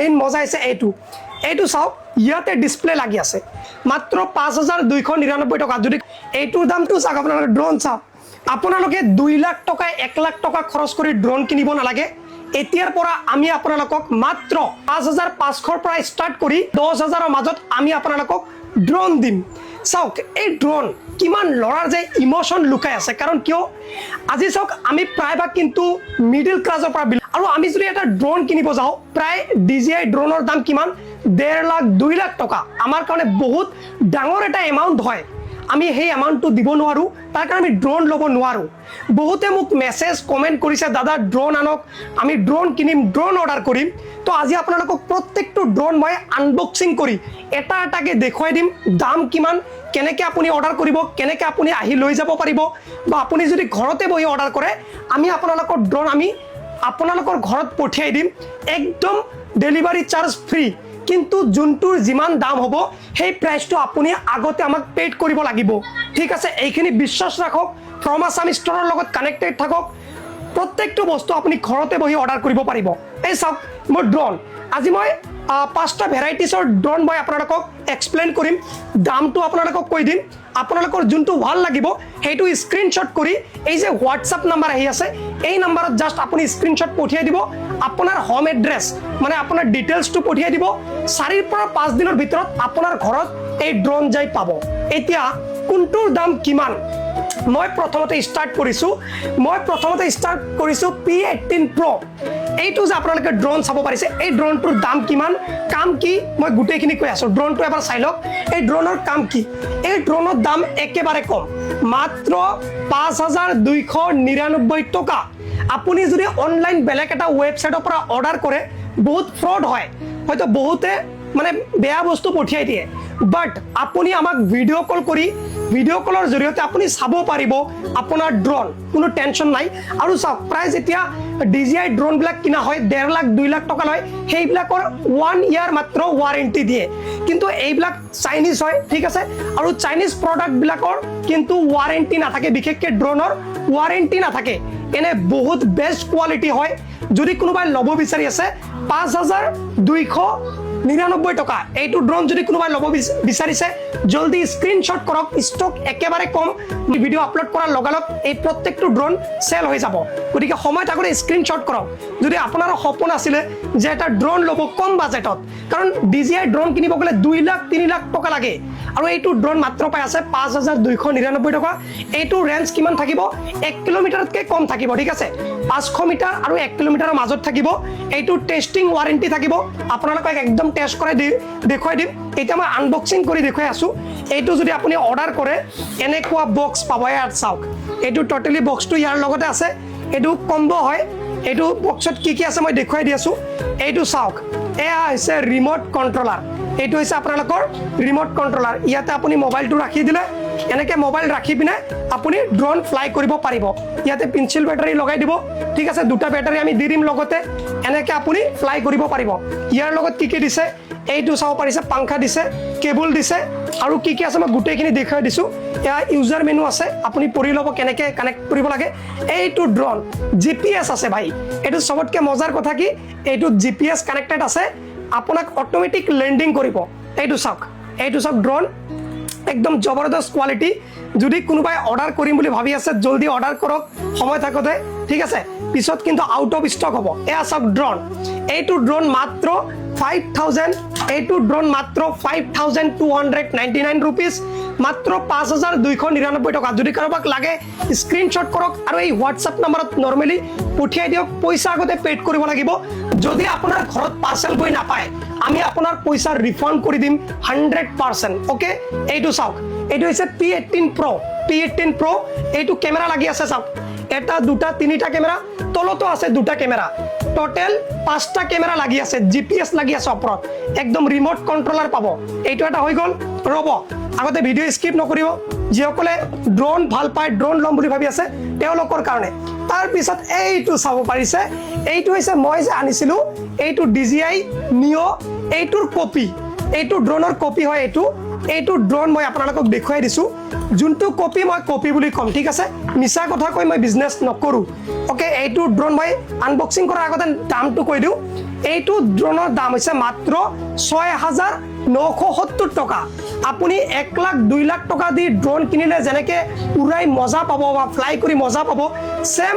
main মজা আছে এইটো চাওক ইয়াতে ডিসপ্লে লাগি আছে মাত্ৰ 5299 টকা যদি এইটোৰ দামটো চাওক আপোনালোকে ড্ৰোন চাওক আপোনালোকে 2 লাখ টকা 1 লাখ টকা খৰচ কৰি ড্ৰোন কিনিব নালাগে এতিয়াৰ পৰা আমি আপোনালোকক মাত্ৰ 5500 ৰ পৰা স্টাৰ্ট কৰি 10000 ৰ মাজত আমি আপোনালোকক ড্ৰোন দিম চাওক এই ড্ৰোন কিমান লৰাৰ যে ইমোশন লুকাই আছে কাৰণ কিয় আজি চাওক আমি প্ৰায়ভাগ কিন্তু মিডল ক্লাছৰ পৰা আৰু আমি যদি এটা ড্ৰোন কিনিব যাও প্ৰায় DJI ড্ৰোনৰ দাম কিমান 1.5 লাখ 2 লাখ টকা আমাৰ কাৰণে বহুত ডাঙৰ এটা এমাউন্ট হয় আমি সেই এমাউন্টটো দিব নোৱাৰো তাৰ কাৰণে আমি ড্ৰোন ল'ব নোৱাৰো বহুতে মোক মেসেজ কমেন্ট কৰিছে দাদা ড্ৰোন আনক আমি ড্ৰোন কিনিম ড্ৰোন অৰ্ডাৰ কৰিম তো আজি আপোনালোকক প্ৰত্যেকটো ড্ৰোন মই আনবক্সিং কৰি এটা এটাকে দেখুৱাই দিম দাম কিমান কেনেকৈ আপুনি অৰ্ডাৰ কৰিব কেনেকৈ আপুনি আহি লৈ যাব পাৰিব বা আপুনি যদি ঘৰতে বহি অৰ্ডাৰ কৰে আমি আপোনালোকৰ ড্ৰোন আমি আপোনালোকৰ ঘৰত পঠিয়াই দিম একদম ডেলিভাৰী চাৰ্জ ফ্ৰী কিন্তু যোনটোৰ যিমান দাম হ'ব সেই প্ৰাইচটো আপুনি আগতে আমাক পেড কৰিব লাগিব ঠিক আছে এইখিনি বিশ্বাস ৰাখক ফ্ৰম আসাম ষ্টৰৰ লগত কানেক্টেড থাকক প্ৰত্যেকটো বস্তু আপুনি ঘৰতে বহি অৰ্ডাৰ কৰিব পাৰিব এই চাওক মোৰ ড্ৰোন আজি মই 5টা ভেৰাইটিছৰ ড্ৰোন মই আপোনালোকক এক্সপ্লেইন কৰিম দামটো আপোনালোকক কৈ দিম আপোনালোকৰ যোনটো ভাল লাগিব সেইটো স্ক্ৰিনশ্বট কৰি এই যে হোৱাটছআপ নম্বৰ আহি আছে এই নম্বৰত জাস্ট আপুনি স্ক্ৰিনশ্বট পঠিয়াই দিব আপোনাৰ হোম এড্ৰেছ মানে আপোনাৰ ডিটেইলছটো পঠিয়াই দিব 4 পৰা 5 দিনৰ ভিতৰত আপোনাৰ ঘৰত এই ড্ৰোন যাই পাব এতিয়া কোনটোৰ দাম কিমান মই প্ৰথমতে স্টাৰ্ট কৰিছো P18 Pro এইটো যে আপোনালোকে ড্ৰোন চাব পাৰিছে এই ড্ৰোনটোৰ দাম কিমান কাম কি মই গুটেইখিনি কৈ আছো ড্ৰোনটো এবাৰ চাই লওক এই ড্ৰোনৰ কাম কি এই ড্ৰোনৰ দাম একেবাৰে কম মাত্ৰ 5299 টকা আপুনি যদি অনলাইন বেলেগ এটা ওয়েবসাইটৰ পৰা অৰ্ডাৰ কৰে বহুত ফ্ৰড হয় হয়তো বহুতে মানে বেয়া বস্তু পঠিয়াই দিয়ে বাট আপুনি আমাক ভিডিও কল কৰি ভিডিও কলৰ জৰিয়তে আপুনি চাব পাৰিব আপোনাৰ ড্ৰোন কোনো টেনচন নাই আৰু চাওক প্ৰায় যেতিয়া DJI ড্ৰোন বিলাক কিনা হয় 1.5 লাখ 2 লাখ টকা লয় সেইবিলাকৰ 1 ইয়াৰ মাত্ৰ ওয়াৰেন্টি দিয়ে কিন্তু এইবিলাক চাইনিজ হয় ঠিক আছে আৰু চাইনিজ প্ৰডাক্ট বিলাকৰ কিন্তু ওয়াৰেন্টি নাথাকে বিশেষকৈ ড্ৰোনৰ ওয়াৰেন্টি নাথাকে এনে বহুত বেস্ট কোৱালিটি হয় যদি কোনোবাই ল'ব বিচাৰি আছে 5299 টকা এইটো ড্ৰোন যদি কোনোবাই ল'ব বিচাৰিছে জলদি স্ক্ৰিনশ্বট কৰক ষ্টক একেবাৰে কম ভিডিও আপলোড কৰাৰ লগালগ এই প্ৰত্যেকটো ড্ৰোন সেল হৈ যাব গতিকে সময় থাকোতে স্ক্ৰিনশ্বট কৰক যদি আপোনাৰ সপোন আছিল যে এটা ড্ৰোন ল'ব কম বাজেটত কাৰণ DJI ড্ৰোন কিনিব গলে 2 লাখ 3 লাখ টকা লাগে আৰু এইটো ড্ৰোন মাত্ৰ পাই আছে 5299 টকা এইটো ৰেঞ্জ কিমান থাকিব 1 কিলোমিটাৰতকৈ কম থাকিব ঠিক আছে 500 মিটাৰ আৰু 1 কিলোমিটাৰৰ মাজত থাকিব এইটো টেষ্টিং ওয়াৰেন্টি থাকিব আপোনালোকক একদম টেষ্ট কৰাই দেখুৱাই দিম এটা মই আনবক্সিং কৰি দেখুৱাই আছো এইটো যদি আপুনি অৰ্ডাৰ কৰে এনেকুৱা বক্স পাব ইয়াত চাওক এইটো টোটালি বক্সটো ইয়াৰ লগতে আছে এইটো কম্বো হয় এইটো বক্সত কি আছে মই দেখুৱাই দি আছো এইটো চাওক এয়া হৈছে ৰিমোট কন্ট্ৰোলাৰ এইটো হৈছে আপোনালোকৰ ৰিমোট কন্ট্ৰোলাৰ ইয়াতে আপুনি মোবাইলটো ৰাখি দিলে এনেকে মোবাইল ৰাখি পিনে আপুনি ড্ৰোন ফ্লাই কৰিব পাৰিব ইয়াতে পেন্সিল বেটাৰী লগাই দিব ঠিক আছে দুটা বেটাৰী আমি দি দিম লগতে এনেকে আপুনি ফ্লাই কৰিব পাৰিব ইয়াৰ লগত কি দিছে এইটো চাও পাৰিছে পাংখা দিছে কেবল দিছে আৰু কি আছে মই গুটেইখিনি দেখাই দিছো এয়া ইউজাৰ মেনু আছে আপুনি পঢ়ি লব কেনেকে কানেক্ট কৰিব লাগে এইটো ড্ৰোন GPS আছে ভাই এইটো সবতকে মজাৰ কথা কি এইটো GPS কানেক্টেড আছে আপোনাক অটোমেটিক ল্যান্ডিং কৰিব এইটো চাওক ড্ৰোন একদম জবৰদস্ত কোৱালিটি যদি কোনোবাই অৰ্ডাৰ কৰিম বুলি ভাবি আছে জলদি অৰ্ডাৰ কৰক সময় থাকোতে ঠিক আছে পিছত কিন্তু আউট অফ ষ্টক হ'ব এয়া সব ড্ৰোন এইটো ড্ৰোন মাত্ৰ 5000 এইটো ড্ৰোন মাত্ৰ 5299 रुपीस মাত্ৰ 5299 টকা যদি কাৰোবাক লাগে স্ক্ৰিনশ্বট কৰক আৰু এই হোৱাটছআপ নম্বৰত নৰমালি পঠিয়াই দিয়ক পইচা আগতে পেড কৰিব লাগিব যদি আপোনাৰ ঘৰত পাৰ্সেল গৈ নাপায় আমি আপোনাৰ পইচা ৰিফান্ড কৰি দিম 100% ওকে এইটো চাওক এইটো হৈছে P18 Pro এইটো কেমেৰা লাগি আছে চাওক এটা দুটা তিনিটা কেমেৰা তলতো আছে দুটা কেমেৰা টোটাল 5টা কেমেৰা লাগি আছে GPS লাগি আছে ওপৰত একদম ৰিমোট কন্ট্ৰোলাৰ পাব এইটো এটা হৈ গল ৰব আগতে ভিডিও স্কিপ নকৰিব যিসকলে ড্ৰোন ভাল পায় ড্ৰোন লম বুলি ভাবি আছে তেওঁলোকৰ কাৰণে তাৰ পিছত এইটো চাব পাৰিছে এইটো হৈছে মই যে আনিছিলো এইটো DJI Neo এইটোৰ কপি এইটো ড্ৰোনৰ কপি হয় এইটো ড্ৰোন মই আপোনালোকক দেখুৱাই দিছো যোনটো কপি মই কপি বুলি কম ঠিক আছে মিছা কথা কৈ মই বিজনেস নকৰো ওকে এইটো ড্ৰোন মই আনবক্সিং কৰাৰ আগতে দামটো কৈ দিও এইটো ড্ৰোনৰ দাম হৈছে মাত্ৰ 6,970 টকা আপুনি 1 লাখ 2 লাখ টকা দি ড্ৰোন কিনিলে যেনেকে উৰাই মজা পাব বা ফ্লাই কৰি মজা পাব সেম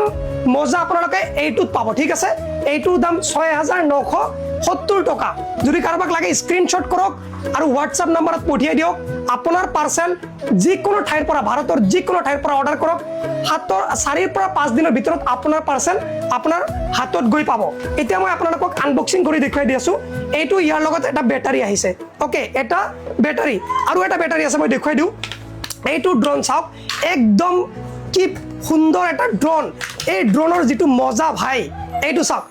মজা আপোনালোকে এইটোত পাব ঠিক আছে এইটোৰ দাম 6,970 টকা যদি কাৰোবাক লাগে স্ক্ৰিনশ্বট কৰক আৰু হোৱাটছআপ নম্বৰত পঠিয়াই দিয়ক আপোনাৰ পাৰ্চেল যিকোনো ঠাইৰ পৰা ভাৰতৰ যিকোনো ঠাইৰ পৰা অৰ্ডাৰ কৰক 4 পৰা 5 দিনৰ ভিতৰত আপোনাৰ পাৰ্চেল আপোনাৰ হাতত গৈ পাব এতিয়া মই আপোনালোকক আনবক্সিং কৰি দেখুৱাই দি আছো এইটো ইয়াৰ লগত এটা বেটাৰী আহিছে ওকে এটা বেটাৰী আৰু এটা বেটাৰী আছে মই দেখুৱাই দিওঁ এইটো ড্ৰোন চাওক একদম কি সুন্দৰ এটা ড্ৰোন এই ড্ৰোনৰ যেটো মজা ভাই এইটো চাওক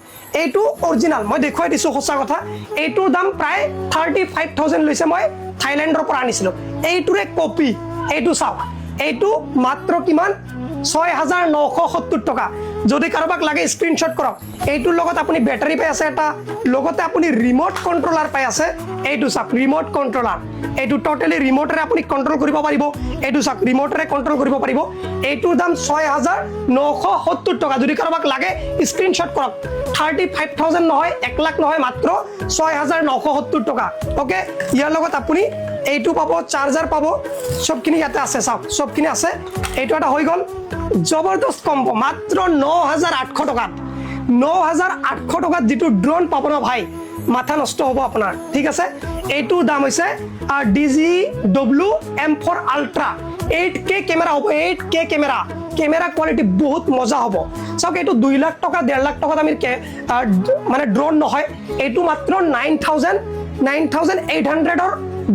এইটো অৰিজিনাল মই দেখুৱাই দিছো সঁচা কথা এইটোৰ দাম প্ৰায় 35,000 লৈছে মই থাইলেণ্ডৰ পৰা আনিছিলো এইটোৰে কপি এইটো চাওক এইটো মাত্ৰ কিমান 6,970 টকা যদি কাৰোবাক লাগে স্ক্ৰিনশ্বট কৰক এইটোৰ লগত আপুনি বেটাৰী পাই আছে এটা লগতে আপুনি ৰিমোট কন্ট্ৰোলাৰ পাই আছে এইটো চাওক ৰিমোট কন্ট্ৰোলাৰ এইটো টোটালি ৰিমোটৰে আপুনি কন্ট্ৰোল কৰিব পাৰিব এইটো চাওক ৰিমোটৰে কন্ট্ৰোল কৰিব পাৰিব এইটোৰ দাম 6,970 টকা যদি কাৰোবাক লাগে স্ক্ৰিনশ্বট কৰক 35,000 নহয় 1 লাখ নহয় মাত্ৰ 6,970 টকা ওকে ইয়াৰ লগত আপুনি এইটো পাব চাৰ্জাৰ পাব সবখিনি ইয়াতে আছে চাওক সবখিনি আছে এইটো এটা হৈ গল জবৰদস্ত কম্বো মাত্ৰ 9,800 টকা 9,800 টকাত যেটো ড্ৰোন পাব না ভাই মাথা নষ্ট হ'ব আপোনাৰ ঠিক আছে এইটো দাম হৈছে DJI M4 Ultra 8K camera হ'ব 8K কেমেৰা কোৱালিটি বহুত মজা হ'ব চাওক এইটো 2 লাখ টকা 1.5 লাখ টকাত আমি মানে ড্ৰোন নহয় এইটো মাত্ৰ 9,800 ৰ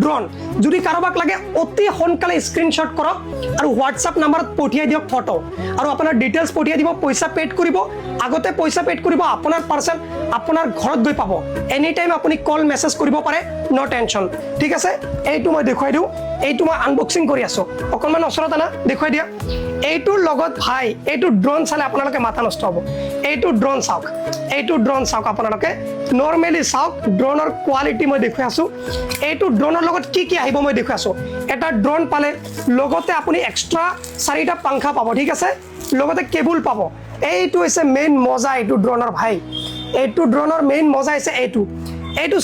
ড্ৰোন যদি কাৰোবাক লাগে অতি সোনকালে স্ক্ৰিনশ্বট কৰক আৰু হোৱাটছআপ নম্বৰত পঠিয়াই দিয়ক ফটো আৰু আপোনাৰ ডিটেইলছ পঠিয়াই দিব পইচা পেড কৰিব আগতে পইচা পেড কৰিব আপোনাৰ পাৰ্চেল আপোনাৰ ঘৰত গৈ পাব এনি টাইম আপুনি কল মেছেজ কৰিব পাৰে নো টেনচন ঠিক আছে এইটো মই দেখুৱাই দিওঁ এইটো মই আনবক্সিং কৰি আছো অকণমান ওচৰত আনা দেখুৱাই দিয়া এইটোৰ লগত ভাই এইটো ড্ৰোন চালে আপোনালোকে মাথা নষ্ট হ'ব এইটো ড্ৰোন চাওক আপোনালোকে নৰ্মেলি চাওক ড্ৰোনৰ কোৱালিটি মই দেখুৱাই আছো এইটো ড্ৰোনৰ লগত কি আহিব মই দেখুৱাই আছো এটা ড্ৰোন পালে লগতে আপুনি এক্সট্ৰা 4টা পাংখা পাব ঠিক আছে লগতে কেবুল পাব এইটো হৈছে মেইন মজা এইটো ড্ৰোনৰ ভাই এইটো ড্ৰোনৰ মেইন মজা হৈছে এইটো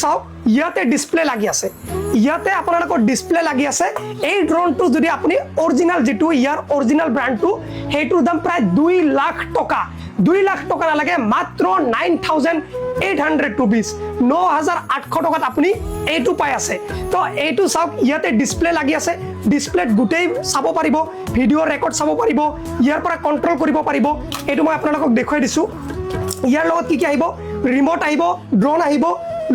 চাওক ইয়াতে ডিসপ্লে লাগি আছে ইয়াতে আপোনালোকৰ ডিসপ্লে লাগি আছে এই ড্ৰোনটো যদি আপুনি অৰিজিনাল যেটো ইয়াৰ অৰিজিনাল ব্ৰ্যান্ডটো হেইটোৰ দাম প্ৰায় 2 লাখ টকা 2 লাখ টকা নালাগে মাত্ৰ 9,800 rupees 9,800 টকাত আপুনি এইটো পাই আছে তো এইটো চাওক ইয়াতে ডিসপ্লে লাগি আছে ডিসপ্লেত গুটেই চাব পাৰিব ভিডিও ৰেকৰ্ড চাব পাৰিব ইয়াৰ পৰা কন্ট্ৰোল কৰিব পাৰিব এইটো মই আপোনালোকক দেখুৱাই দিছো ইয়াৰ লগত কি আহিব ৰিমোট আহিব ড্ৰোন আহিব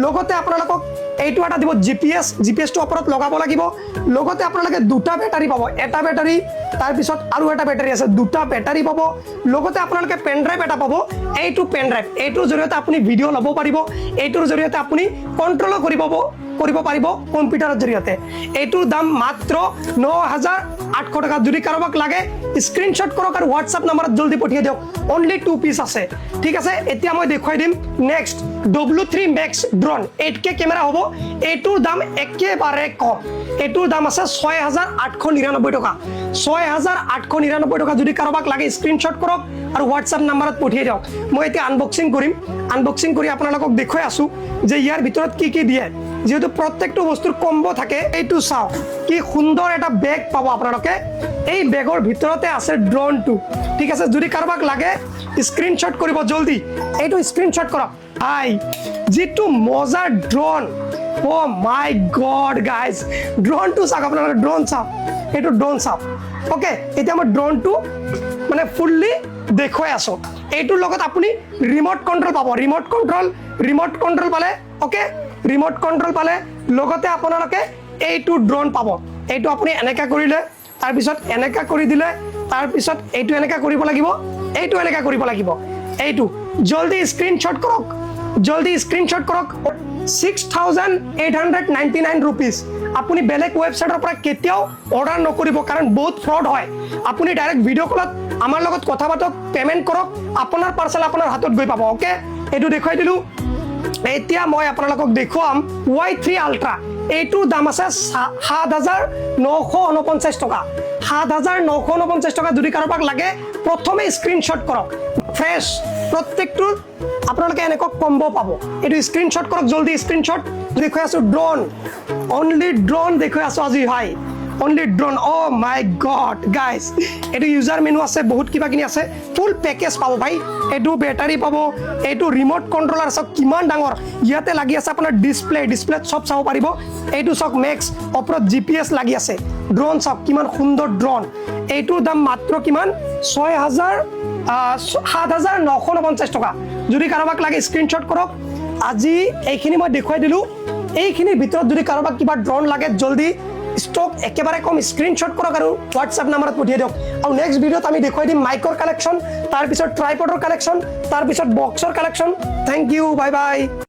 লগতে আপোনালোকক এইটো এটা দিব জিপিএস টো ওপৰত লগাব লাগিব লগতে আপোনালোকে দুটা বেটাৰী পাব এটা বেটাৰী তাৰ পিছত আৰু এটা বেটাৰী আছে দুটা বেটাৰী পাব লগতে আপোনালোকে পেন ড্ৰাইভ এটা পাব এইটো পেন ড্ৰাইভ এইটোৰ জৰিয়তে আপুনি ভিডিও ল'ব পাৰিব এইটোৰ জৰিয়তে আপুনি কন্ট্ৰোল কৰিব পাৰিব কম্পিউটাৰৰ জৰিয়তে এইটোৰ দাম মাত্ৰ 9,800 টকা যদি কাৰোবাক লাগে স্ক্ৰিনশ্বট কৰক আৰু হোৱাটছআপ নম্বৰত জলদি পঠিয়াই দিয়ক অনলি 2 পিস আছে ঠিক আছে এতিয়া মই দেখুৱাই দিম next W3 Max drone 8K camera হ'ব এইটোৰ দাম একেবাৰে কম এইটোৰ দাম আছে 6,899 টকা 6,899 টকা যদি কাৰোবাক লাগে স্ক্ৰিনশ্বট কৰক আৰু হোৱাটছআপ নম্বৰত পঠিয়াই দিয়ক মই এতিয়া আনবক্সিং কৰি আপোনালোকক দেখুৱাই আছো যে ইয়াৰ ভিতৰত কি দিয়ে যেহেতু প্ৰত্যেকটো বস্তুৰ কম্বো থাকে এইটো চাওক কি সুন্দৰ এটা বেগ পাব আপোনালোকে এই বেগৰ ভিতৰতে আছে ড্ৰোনটো ঠিক আছে যদি কাৰোবাক লাগে স্ক্ৰিনশ্বট কৰিব জলদি এইটো স্ক্ৰিনশ্বট কৰক হাই যেটো মজা ড্ৰোন ও মাই গড গাইজ ড্ৰোনটো চাওক আপোনালোকে ড্ৰোন চাওক এইটো ড্ৰোন চাওক ওকে এতিয়া মই ড্ৰোনটো মানে ফুললি দেখুৱাই আছো এইটোৰ লগত আপুনি ৰিমোট কন্ট্ৰোল পাব ৰিমোট কন্ট্ৰোল পালে ওকে ৰিমোট কন্ট্ৰোল পালে লগতে আপোনালোকে এইটো ড্ৰোন পাব এইটো আপুনি এনেকা কৰিলে তাৰ পিছত এনেকা কৰি দিলে তাৰ পিছত এইটো এনেকা কৰিব লাগিব এইটো এনেকা কৰিব লাগিব এইটো জলদি স্ক্ৰিনশ্বট কৰক 6,899 rupees আপুনি বেলেগ ওয়েবসাইটৰ পৰা কেতিয়াও অৰ্ডাৰ নকৰিব কাৰণ বহুত ফ্ৰড হয় আপুনি ডাইৰেক্ট ভিডিও কলত আমাৰ লগত কথা পাতক পেমেন্ট কৰক আপোনাৰ পাৰ্সেল আপোনাৰ হাতত গৈ পাব ওকে এইটো দেখুৱাই দিলো এতিয়া মই আপোনালোকক দেখুৱাম Y3 Ultra এইটো দাম আছে 7,949 টকা 7,949 টকা যদি কাৰোবাক লাগে প্ৰথমে স্ক্ৰিনশ্বট কৰক ফ্ৰেছ প্ৰত্যেকটো আপোনালোকে এনেকুৱা কম্বো পাব এইটো স্ক্ৰীনশ্বট কৰক জলদি স্ক্ৰীনশ্বট দেখুৱাই আছো ড্ৰোন অনলি ড্ৰোন দেখুৱাই আছো আজি ভাই অনলি ড্ৰোন অ' মাই গড গাইজ এইটো ইউজাৰ মেনু আছে বহুত কিবা কিনি আছে ফুল পেকেজ পাব ভাই এইটো বেটাৰী পাব এইটো ৰিম'ট কণ্ট্ৰলাৰ চাওক কিমান ডাঙৰ ইয়াতে লাগি আছে আপোনাৰ ডিছপ্লেত চব চাব পাৰিব এইটো চাওক মেক্স ওপৰত GPS লাগি আছে ড্ৰোন চাওক কিমান সুন্দৰ ড্ৰোন এইটোৰ দাম মাত্ৰ কিমান 7,949 টকা যদি কাৰোবাক লাগে স্ক্ৰীনশ্বট কৰক আজি এইখিনি মই দেখুৱাই দিলোঁ এইখিনিৰ ভিতৰত যদি কাৰোবাক কিবা ড্ৰোন লাগে জলদি ষ্টক একেবাৰে কম স্ক্ৰীনশ্বট কৰক আৰু হোৱাটছএপ নাম্বাৰত পঠিয়াই দিয়ক আৰু নেক্সট ভিডিঅ'ত আমি দেখুৱাই দিম মাইকৰ কালেকশ্যন তাৰপিছত ট্ৰাইপডৰ কালেকশ্যন তাৰপিছত বক্সৰ collection thank you bye by